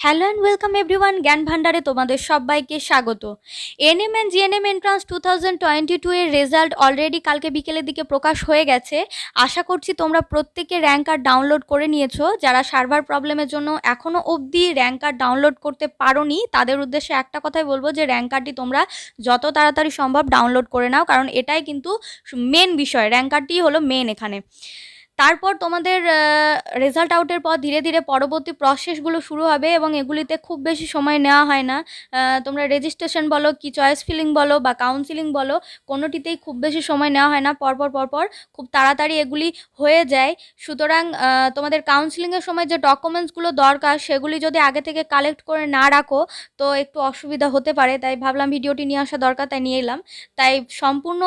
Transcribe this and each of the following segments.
Hello and welcome everyone, জ্ঞানভান্ডারে তোমাদের সবাইকে স্বাগত। এনএম অ্যান্ড জিএনএম এন্ট্রান্স 2022 এর রেজাল্ট অলরেডি কালকে বিকেলের দিকে প্রকাশ হয়ে গেছে। আশা করছি তোমরা প্রত্যেকে র্যাঙ্ক কার্ড ডাউনলোড করে নিয়েছো। যারা সার্ভার প্রবলেমের জন্য এখনও অবধি র্যাঙ্ক কার্ড ডাউনলোড করতে পারোনি তাদের উদ্দেশ্যে একটা কথাই বলবো যে র্যাঙ্ক কার্ডটি তোমরা যত তাড়াতাড়ি সম্ভব ডাউনলোড করে নাও, কারণ এটাই কিন্তু মেন বিষয়। র্যাঙ্ক কার্ডটি হলো মেন এখানে। তারপর তোমাদের রেজাল্ট আউটের পর ধীরে ধীরে পরবর্তী প্রসেসগুলো শুরু হবে এবং এগুলিতে খুব বেশি সময় নেওয়া হয় না। তোমরা রেজিস্ট্রেশন বলো কি চয়েস ফিলিং বলো বা কাউন্সিলিং বলো, কোনোটিতেই খুব বেশি সময় নেওয়া হয় না। পরপর খুব তাড়াতাড়ি এগুলি হয়ে যায়। সুতরাং তোমাদের কাউন্সিলিংয়ের সময় যে ডকুমেন্টসগুলো দরকার সেগুলি যদি আগে থেকে কালেক্ট করে না রাখো তো একটু অসুবিধা হতে পারে, তাই ভাবলাম ভিডিওটি নিয়ে আসা দরকার, তাই নিয়ে এলাম। তাই সম্পূর্ণ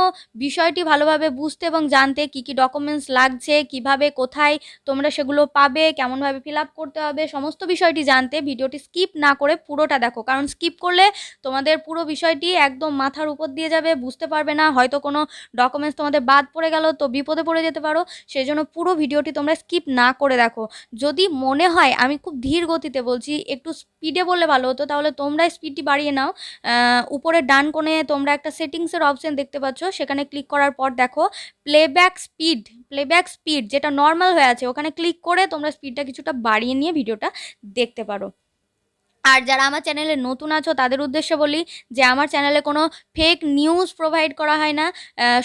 বিষয়টি ভালোভাবে বুঝতে এবং জানতে কি কি ডকুমেন্টস লাগছে, কিভাবে কোথায় তোমরা সেগুলো পাবে, কেমনভাবে ফিল আপ করতে হবে, সমস্ত বিষয়টি জানতে ভিডিওটি স্কিপ না করে পুরোটা দেখো। কারণ স্কিপ করলে তোমাদের পুরো বিষয়টি একদম মাথার উপর দিয়ে যাবে, বুঝতে পারবে না, হয়তো কোনো ডকুমেন্টস তোমাদের বাদ পড়ে গেল তো বিপদে পড়ে যেতে পারো। সেই জন্য পুরো ভিডিওটি তোমরা স্কিপ না করে দেখো। যদি মনে হয় আমি খুব ধীর গতিতে বলছি, একটু স্পিডে বললে ভালো হতো, তাহলে তোমরা স্পিডটি বাড়িয়ে নাও। উপরে ডান কোণে তোমরা একটা সেটিংসের অপশন দেখতে পাচ্ছ, সেখানে ক্লিক করার পর দেখো প্লেব্যাক স্পিড যেটা নর্মাল হয়ে আছে ওখানে ক্লিক করে তোমরা স্পিডটা কিছুটা বাড়িয়ে নিয়ে ভিডিওটা দেখতে পারো। আর যারা আমার চ্যানেলে নতুন আছো তাদের উদ্দেশ্যে বলি যে আমার চ্যানেলে কোনো ফেক নিউজ প্রোভাইড করা হয় না।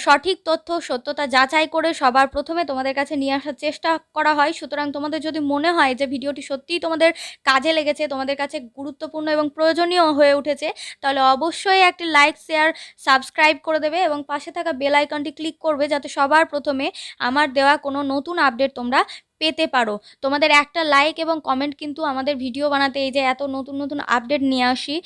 সঠিক তথ্য সত্যতা যাচাই করে সবার প্রথমে তোমাদের কাছে নিয়ে আসার চেষ্টা করা হয়। সুতরাং তোমাদের যদি মনে হয় যে ভিডিওটি সত্যিই তোমাদের কাজে লেগেছে, তোমাদের কাছে গুরুত্বপূর্ণ এবং প্রয়োজনীয় হয়ে উঠেছে, তাহলে অবশ্যই একটি লাইক শেয়ার সাবস্ক্রাইব করে দেবে এবং পাশে থাকা বেল আইকনটি ক্লিক করবে যাতে সবার প্রথমে আমার দেওয়া কোনো নতুন আপডেট তোমরা পেতে পারো। তোমাদের একটা লাইক এবং কমেন্ট কিন্তু আমাদের ভিডিও বানাতে, এই যে এত নতুন আপডেট নিয়ে আসি,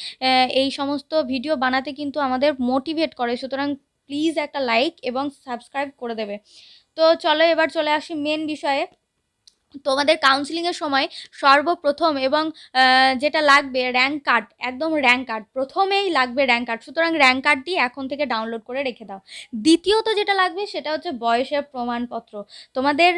এই সমস্ত ভিডিও বানাতে কিন্তু আমাদের মোটিভেট করে। সুতরাং প্লিজ একটা লাইক এবং সাবস্ক্রাইব করে দেবে। তো চলো এবার চলে আসি মেন বিষয়ে। তোমাদের কাউন্সিলিংয়ের সময় সর্বপ্রথম এবং যেটা লাগবে র্যাঙ্ক কার্ড, একদম র্যাঙ্ক কার্ড প্রথমেই লাগবে র্যাঙ্ক কার্ড। সুতরাং র্যাঙ্ক কার্ডটি এখন থেকে ডাউনলোড করে রেখে দাও। দ্বিতীয়ত যেটা লাগবে সেটা হচ্ছে বয়সের প্রমাণপত্র। তোমাদের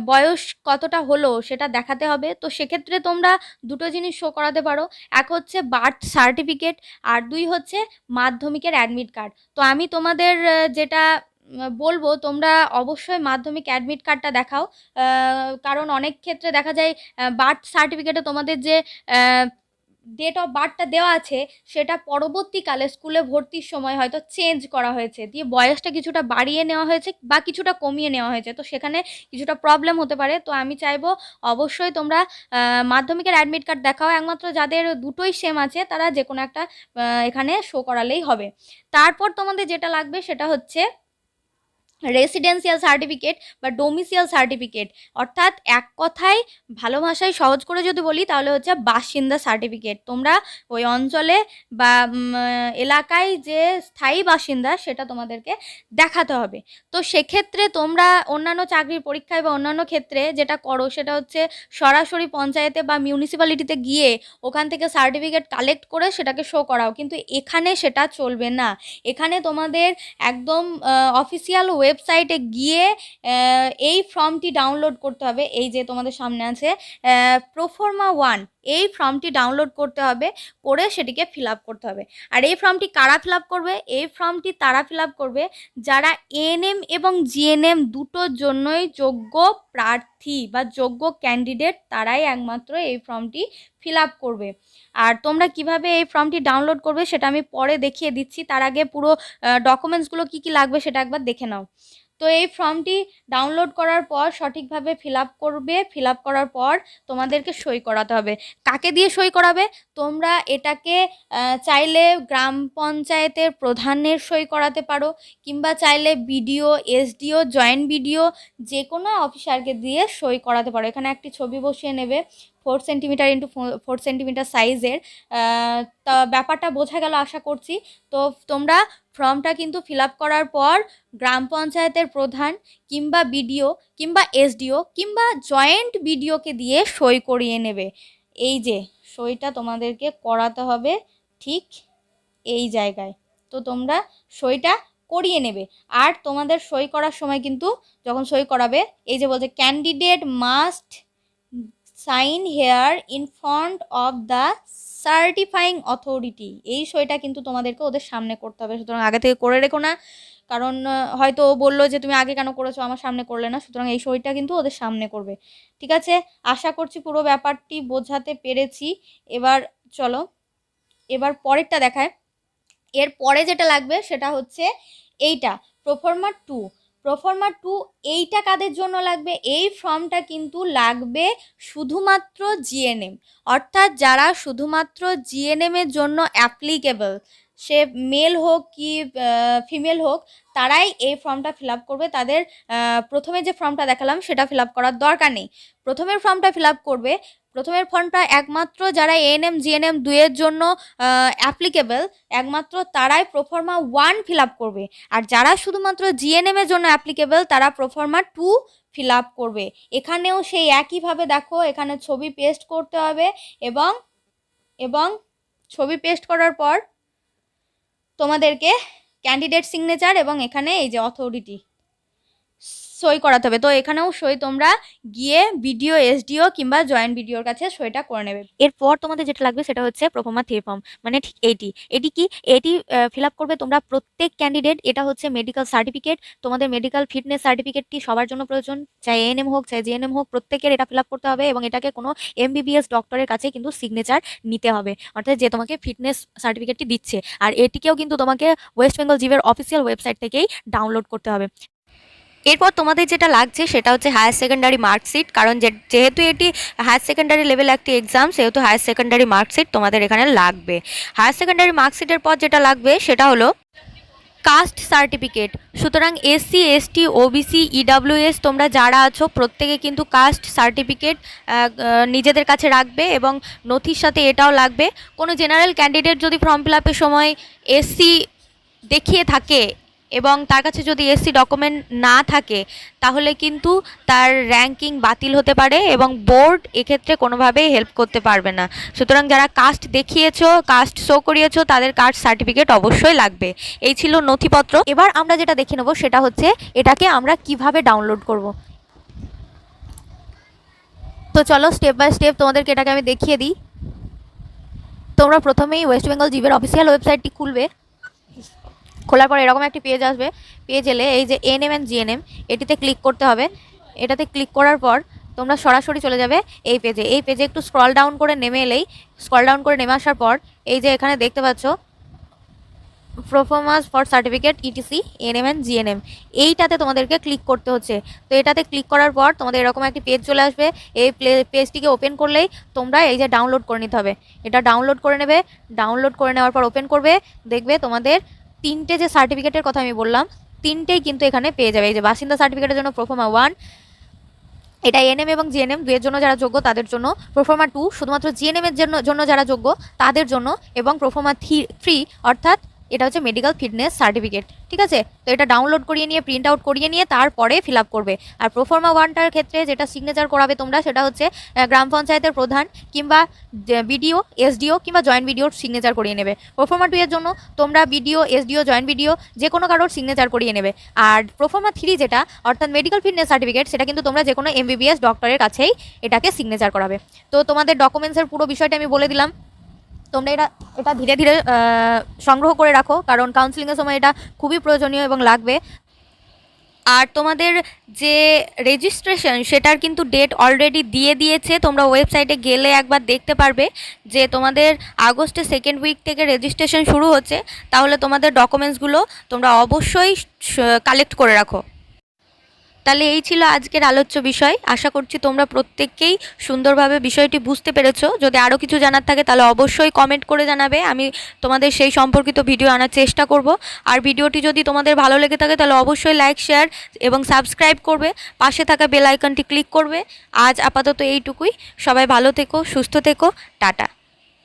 বয়স কতটা হলো সেটা দেখাতে হবে। তো সেক্ষেত্রে তোমরা দুটো জিনিস শো করাতে পারো, এক হচ্ছে বার্থ সার্টিফিকেট আর দুই হচ্ছে মাধ্যমিকের অ্যাডমিট কার্ড। তো আমি তোমাদের যেটা বলবো তোমরা অবশ্যই মাধ্যমিক অ্যাডমিট কার্ডটা দেখাও। কারণ অনেক ক্ষেত্রে দেখা যায় বার্থ সার্টিফিকেটে তোমাদের যে ডেট অফ বার্থটা দেওয়া আছে সেটা পরবর্তীকালে স্কুলে ভর্তির সময় হয়তো চেঞ্জ করা হয়েছে, দিয়ে বয়সটা কিছুটা বাড়িয়ে নেওয়া হয়েছে বা কিছুটা কমিয়ে নেওয়া হয়েছে, তো সেখানে কিছুটা প্রবলেম হতে পারে। তো আমি চাইবো অবশ্যই তোমরা মাধ্যমিকের অ্যাডমিট কার্ড দেখাও। একমাত্র যাদের দুটোই সেম আছে তারা যে কোনো একটা এখানে শো করালেই হবে। তারপর তোমাদের যেটা লাগবে সেটা হচ্ছে রেসিডেন্সিয়াল সার্টিফিকেট বা ডোমিসিয়াল সার্টিফিকেট, অর্থাৎ এক কথায় ভালো ভাষায় সহজ করে যদি বলি তাহলে হচ্ছে বাসিন্দা সার্টিফিকেট। তোমরা ওই অঞ্চলে বা এলাকায় যে স্থায়ী বাসিন্দা সেটা তোমাদেরকে দেখাতে হবে। তো সেক্ষেত্রে তোমরা অন্যান্য চাকরির পরীক্ষায় বা অন্যান্য ক্ষেত্রে যেটা করো সেটা হচ্ছে সরাসরি পঞ্চায়েতে বা মিউনিসিপ্যালিটিতে গিয়ে ওখান থেকে সার্টিফিকেট কালেক্ট করে সেটাকে শো করাও, কিন্তু এখানে সেটা চলবে না। এখানে তোমাদের একদম অফিসিয়াল ওয়েবসাইটে গিয়ে এই ফর্মটি ডাউনলোড করতে হবে। এই যে তোমাদের সামনে আছে প্রোফর্মা 1, এই ফর্মটি ডাউনলোড করতে হবে, করে সেটিকে ফিল আপ করতে হবে। আর এই ফর্মটি কারা ফিল আপ করবে? এই ফর্মটি তারা ফিল আপ করবে যারা এএনএম এবং জিএনএম দুটোর জন্যই যোগ্য প্রার্থী বা যোগ্য ক্যান্ডিডেট, তারাই একমাত্র এই ফর্মটি ফিল আপ করবে। আর তোমরা কিভাবে এই ফর্মটি ডাউনলোড করবে সেটা আমি পরে দেখিয়ে দিচ্ছি, তার আগে পুরো ডকুমেন্টসগুলো কি লাগবে সেটা একবার দেখে নাও। তো এই ফর্মটি ডাউনলোড করার পর সঠিকভাবে ফিল আপ করবে। ফিল আপ করার পর তোমাদেরকে সই করাতে হবে। কাকে দিয়ে সই করাবে? তোমরা এটাকে চাইলে গ্রাম পঞ্চায়েতের প্রধানের সই করাতে পারো, কিংবা চাইলে বিডিও, এসডিও, জয়েন্ট বিডিও যে কোনো অফিসারকে দিয়ে সই করাতে পারো। এখানে একটি ছবি বসিয়ে নেবে 4 সেন্টিমিটার ইন্টু 4 সেন্টিমিটার সাইজের। তা ব্যাপারটা বোঝা গেল আশা করছি। তো তোমরা ফর্মটা কিন্তু ফিল আপ করার পর গ্রাম পঞ্চায়েতের প্রধান কিংবা বিডিও কিংবা এসডিও কিংবা জয়েন্ট বিডিওকে দিয়ে সই করিয়ে নেবে। এই যে সইটা তোমাদেরকে করাতে হবে ঠিক এই জায়গায়। তো তোমরা সইটা করিয়ে নেবে। আর তোমাদের সই করার সময় কিন্তু যখন সই করাবে এই যে বলছে candidate must sign here in front of the certifying authority. এই সইটা কিন্তু তোমাদেরকে ওদের সামনে করতে হবে, সুতরাং আগে থেকে করে রেখো না, কারণ হয়তো ও বললো যে তুমি আগে কেন করেছো আমার সামনে করলে না, সুতরাং এই সইটা কিন্তু ওদের সামনে করবে। ঠিক আছে, আশা করছি পুরো ব্যাপারটি বোঝাতে পেরেছি। এবার চলো এবার পরেরটা দেখায়। এর পরে যেটা লাগবে সেটা হচ্ছে এইটা, প্রোফর্মা 2। প্রোফর্মা 2 এইটা কাদের জন্য লাগবে? এই ফর্মটা কিন্তু লাগবে শুধুমাত্র জিএনএম, অর্থাৎ যারা শুধুমাত্র জিএনএম এর জন্য অ্যাপ্লিকেবল, সে মেল হোক কি ফিমেল হোক, তারাই এই ফর্মটা ফিল আপ করবে। তাদের প্রথমে যে ফর্মটা দেখালাম সেটা ফিল আপ করার দরকার নেই। প্রথমের ফর্মটা ফিল আপ করবে। প্রথমের ফর্মটা একমাত্র যারা এএনএম জিএনএম 2 এর জন্য অ্যাপ্লিকেবল, একমাত্র তারাই প্রোফর্মা 1 ফিল আপ করবে। আর যারা শুধুমাত্র জিএনএম এর জন্য অ্যাপ্লিকেবল তারা প্রোফর্মা 2 ফিল আপ করবে। এখানেও সেই একইভাবে দেখো, এখানে ছবি পেস্ট করতে হবে এবং এবং ছবি পেস্ট করার পর তোমাদেরকে ক্যান্ডিডেট সিগনেচার এবং এখানে এই যে অথরিটি সই করাতে হবে। তো এখানেও সই তোমরা গিয়ে বিডিও, এসডিও কিংবা জয়েন্ট বিডিওর কাছে সইটা করে নেবে। এরপর তোমাদের যেটা লাগবে সেটা হচ্ছে প্রোফর্মা 3 ফর্ম, মানে ঠিক এটি কি এটি ফিল আপ করবে তোমরা প্রত্যেক ক্যান্ডিডেট। এটা হচ্ছে মেডিকেল সার্টিফিকেট, তোমাদের মেডিকেল ফিটনেস সার্টিফিকেটটি সবার জন্য প্রয়োজন, চাই এএনএম হোক চাই জিএনএম হোক, প্রত্যেকের এটা ফিল আপ করতে হবে এবং এটাকে কোনো এমবিবিএস ডক্টরের কাছে কিন্তু সিগনেচার নিতে হবে, অর্থাৎ যে তোমাকে ফিটনেস সার্টিফিকেটটি দিচ্ছে। আর এটিকেও কিন্তু তোমাকে ওয়েস্ট বেঙ্গল জিবের অফিসিয়াল ওয়েবসাইট থেকেই ডাউনলোড করতে হবে। এরপর তোমাদের যেটা লাগছে সেটা হচ্ছে হায়ার সেকেন্ডারি মার্কশিট, কারণ যেহেতু এটি হায়ার সেকেন্ডারি লেভেল একটি এক্সাম, সেহেতু হায়ার সেকেন্ডারি মার্কশিট তোমাদের এখানে লাগবে। হায়ার সেকেন্ডারি মার্কশিটের পর যেটা লাগবে সেটা হলো কাস্ট সার্টিফিকেট। সুতরাং এসসি, এসটি, ওবিসি, ইডাব্লিউএস তোমরা যারা আছো প্রত্যেকে কিন্তু কাস্ট সার্টিফিকেট নিজেদের কাছে রাখবে এবং নথির সাথে এটাও লাগবে। কোনো জেনারেল ক্যান্ডিডেট যদি ফর্ম ফিল আপের সময় এসসি দেখিয়ে থাকে এবং তার কাছে যদি এসসি ডকুমেন্ট না থাকে তাহলে কিন্তু তার র্যাঙ্কিং বাতিল হতে পারে এবং বোর্ড এক্ষেত্রে কোনোভাবেই হেল্প করতে পারবে না। সুতরাং যারা কাস্ট দেখিয়েছো, কাস্ট শো করিয়েছো, তাদের কাস্ট সার্টিফিকেট অবশ্যই লাগবে। এই ছিল নথিপত্র। এবার আমরা যেটা দেখে নেব সেটা হচ্ছে এটাকে আমরা কিভাবে ডাউনলোড করব। তো চলো স্টেপ বাই স্টেপ তোমাদেরকে এটাকে আমি দেখিয়ে দিই। তোমরা প্রথমেই ওয়েস্ট বেঙ্গল জিবের অফিসিয়াল ওয়েবসাইটটি খুলবে। খোলার পর এরকম একটি পেজ আসবে। পেজ এলে এই যে ANM and GNM এটিতে ক্লিক করতে হবে। এটাতে ক্লিক করার পর তোমরা সরাসরি চলে যাবে এই পেজে। এই পেজে একটু স্ক্রল ডাউন করে নেমে আসার পর এই যে এখানে দেখতে পাচ্ছ performance for certificate etc ANM and GNM, এইটাতে তোমাদেরকে ক্লিক করতে হচ্ছে। তো এটাতে ক্লিক করার পর তোমাদের এরকম একটি পেজ চলে আসবে। এই পেজটিকে ওপেন করলেই তোমরা এই যে ডাউনলোড করে নিতে হবে, এটা ডাউনলোড করে নেবে। ডাউনলোড করে নেওয়ার পর ওপেন করবে, দেখবে তোমাদের তিনটে যে সার্টিফিকেটের কথা আমি বললাম তিনটেই কিন্তু এখানে পেয়ে যাবে। এই যে বাসিন্দা সার্টিফিকেটের জন্য প্রোফর্মা 1, এটা ANM এবং GNM 2 এর জন্য যারা যোগ্য তাদের জন্য। প্রোফর্মা 2 শুধুমাত্র GNM এর জন্য যারা যোগ্য তাদের জন্য, এবং প্রোফর্মা 3 অর্থাৎ এটা হচ্ছে মেডিকেল ফিটনেস সার্টিফিকেট। ঠিক আছে, তো এটা ডাউনলোড করিয়ে নিয়ে প্রিন্ট আউট করিয়ে নিয়ে তারপরে ফিল আপ করবে। আর প্রোফর্মা 1টার ক্ষেত্রে যেটা সিগনেচার করাবে তোমরা সেটা হচ্ছে গ্রাম পঞ্চায়েতের প্রধান কিংবা বিডিও, এসডিও কিংবা জয়েন্ট বিডিওর সিগনেচার করিয়ে নেবে। প্রোফর্মা 2 এর জন্য তোমরা বিডিও, এসডিও, জয়েন্ট বিডিও যে কোনো কারোর সিগনেচার করিয়ে নেবে। আর প্রোফর্মা 3 যেটা অর্থাৎ মেডিকেল ফিটনেস সার্টিফিকেট, সেটা কিন্তু তোমরা যে কোনো এমবিবিএস ডক্টরের কাছেই এটাকে সিগনেচার করাবে। তো তোমাদের ডকুমেন্টসের পুরো বিষয়টা আমি বলে দিলাম। তোমরা এটা ধীরে ধীরে সংগ্রহ করে রাখো, কারণ কাউন্সিলিংয়ের সময় এটা খুবই প্রয়োজনীয় এবং লাগবে। আর তোমাদের যে রেজিস্ট্রেশন সেটার কিন্তু ডেট অলরেডি দিয়ে দিয়েছে, তোমরা ওয়েবসাইটে গেলে একবার দেখতে পারবে যে তোমাদের আগস্টের সেকেন্ড উইক থেকে রেজিস্ট্রেশন শুরু হচ্ছে। তাহলে তোমাদের ডকুমেন্টসগুলো তোমরা অবশ্যই কালেক্ট করে রাখো। তাহলে এই ছিল আজকের আলোচ্য বিষয়। আশা করছি তোমরা প্রত্যেককেই সুন্দরভাবে বিষয়টি বুঝতে পেরেছো। যদি আরও কিছু জানার থাকে তাহলে অবশ্যই কমেন্ট করে জানাবে, আমি তোমাদের সেই সম্পর্কিত ভিডিও আনার চেষ্টা করব। আর ভিডিওটি যদি তোমাদের ভালো লেগে থাকে তাহলে অবশ্যই লাইক, শেয়ার এবং সাবস্ক্রাইব করবে, পাশে থাকা বেল আইকনটি ক্লিক করবে। আজ আপাতত এইটুকুই। সবাই ভালো থেকো, সুস্থ থেকো, টাটা।